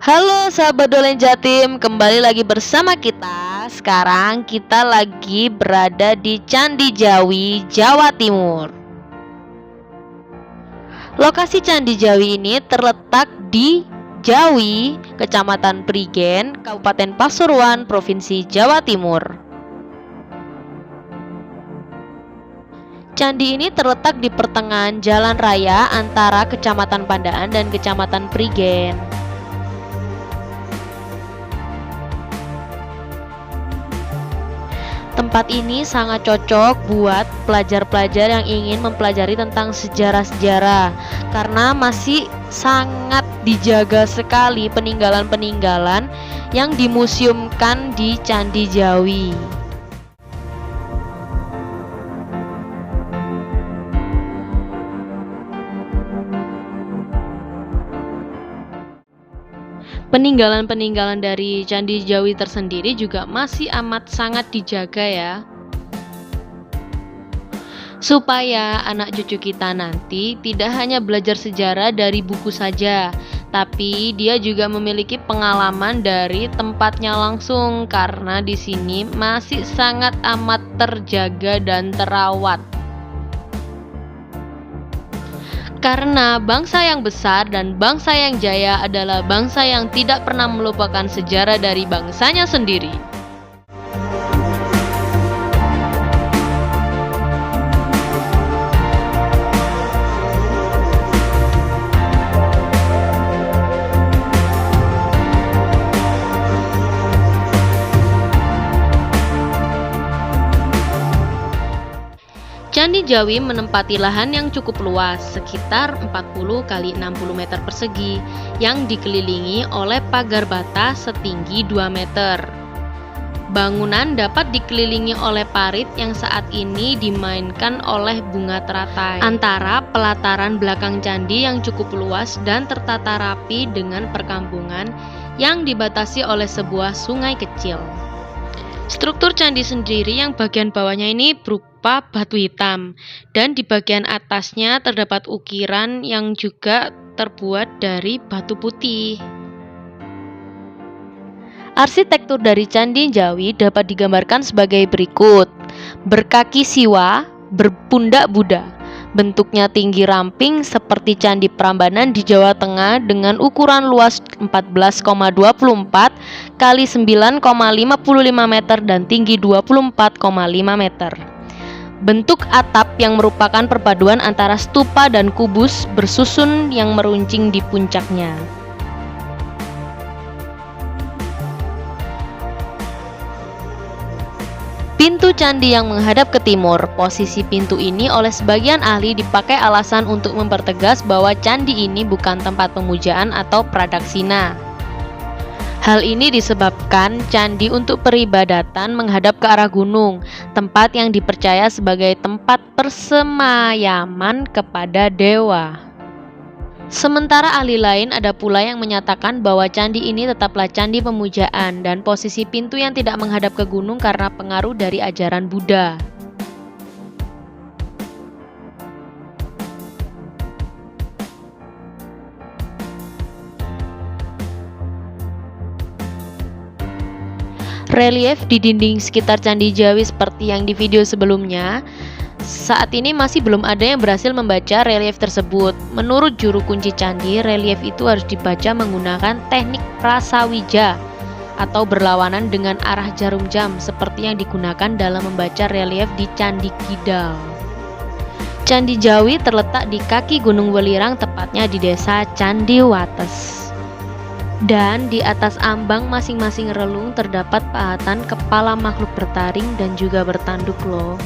Halo sahabat Dolen Jatim, kembali lagi bersama kita. Sekarang kita lagi berada di Candi Jawi, Jawa Timur. Lokasi Candi Jawi ini terletak di Jawi, Kecamatan Prigen, Kabupaten Pasuruan, Provinsi Jawa Timur. Candi ini terletak di pertengahan jalan raya antara Kecamatan Pandaan dan Kecamatan Prigen. Tempat ini sangat cocok buat pelajar-pelajar yang ingin mempelajari tentang sejarah-sejarah karena masih sangat dijaga sekali peninggalan-peninggalan yang dimuseumkan di Candi Jawi. Peninggalan-peninggalan dari Candi Jawi tersendiri juga masih amat sangat dijaga ya. Supaya anak cucu kita nanti tidak hanya belajar sejarah dari buku saja, tapi dia juga memiliki pengalaman dari tempatnya langsung karena di sini masih sangat amat terjaga dan terawat. Karena bangsa yang besar dan bangsa yang jaya adalah bangsa yang tidak pernah melupakan sejarah dari bangsanya sendiri. Candi Jawi menempati lahan yang cukup luas, sekitar 40 x 60 meter persegi, yang dikelilingi oleh pagar bata setinggi 2 meter. Bangunan dapat dikelilingi oleh parit yang saat ini dimainkan oleh bunga teratai. Antara pelataran belakang candi yang cukup luas dan tertata rapi dengan perkampungan yang dibatasi oleh sebuah sungai kecil. Struktur candi sendiri yang bagian bawahnya ini berupa batu hitam dan di bagian atasnya terdapat ukiran yang juga terbuat dari batu putih. Arsitektur dari Candi Jawi dapat digambarkan sebagai berikut: berkaki siwa, berpundak Buddha. Bentuknya tinggi ramping seperti Candi Prambanan di Jawa Tengah dengan ukuran luas 14,24 kali 9,55 meter dan tinggi 24,5 meter. Bentuk atap yang merupakan perpaduan antara stupa dan kubus bersusun yang meruncing di puncaknya. Pintu candi yang menghadap ke timur. Posisi pintu ini oleh sebagian ahli dipakai alasan untuk mempertegas bahwa candi ini bukan tempat pemujaan atau pradaksina. Hal ini disebabkan candi untuk peribadatan menghadap ke arah gunung, tempat yang dipercaya sebagai tempat persemayaman kepada dewa. Sementara ahli lain ada pula yang menyatakan bahwa candi ini tetaplah candi pemujaan dan posisi pintu yang tidak menghadap ke gunung karena pengaruh dari ajaran Buddha. Relief di dinding sekitar Candi Jawi seperti yang di video sebelumnya, saat ini masih belum ada yang berhasil membaca relief tersebut. Menurut juru kunci candi, relief itu harus dibaca menggunakan teknik prasawija atau berlawanan dengan arah jarum jam seperti yang digunakan dalam membaca relief di Candi Kidal. Candi Jawi terletak di kaki Gunung Welirang, tepatnya di desa Candi Wates. Dan di atas ambang masing-masing relung terdapat pahatan kepala makhluk bertaring dan juga bertanduk loh.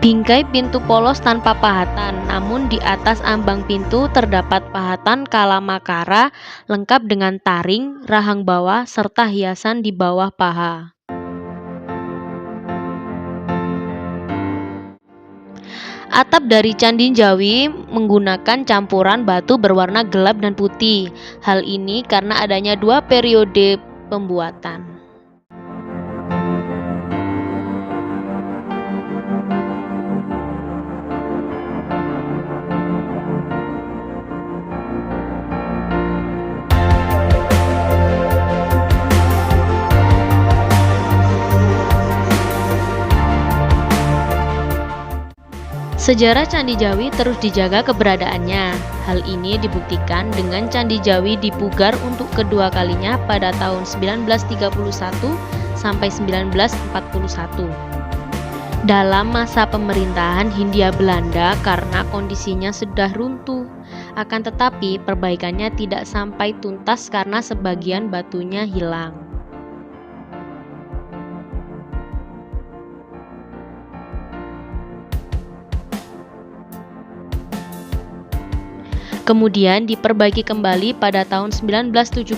Bingkai pintu polos tanpa pahatan, namun di atas ambang pintu terdapat pahatan kalamakara lengkap dengan taring, rahang bawah, serta hiasan di bawah paha. Atap dari Candi Jawi menggunakan campuran batu berwarna gelap dan putih. Hal ini karena adanya dua periode pembuatan. Sejarah Candi Jawi terus dijaga keberadaannya. Hal ini dibuktikan dengan Candi Jawi dipugar untuk kedua kalinya pada tahun 1931 sampai 1941. Dalam masa pemerintahan Hindia Belanda karena kondisinya sudah runtuh. Akan tetapi perbaikannya tidak sampai tuntas karena sebagian batunya hilang. Kemudian diperbaiki kembali pada tahun 1975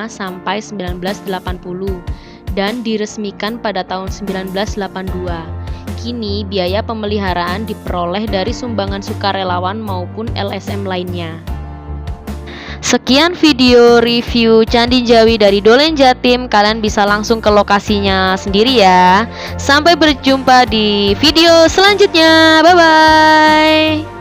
sampai 1980 dan diresmikan pada tahun 1982. Kini biaya pemeliharaan diperoleh dari sumbangan sukarelawan maupun LSM lainnya. Sekian video review Candi Jawi dari Dolen Jatim. Kalian bisa langsung ke lokasinya sendiri ya. Sampai berjumpa di video selanjutnya. Bye bye.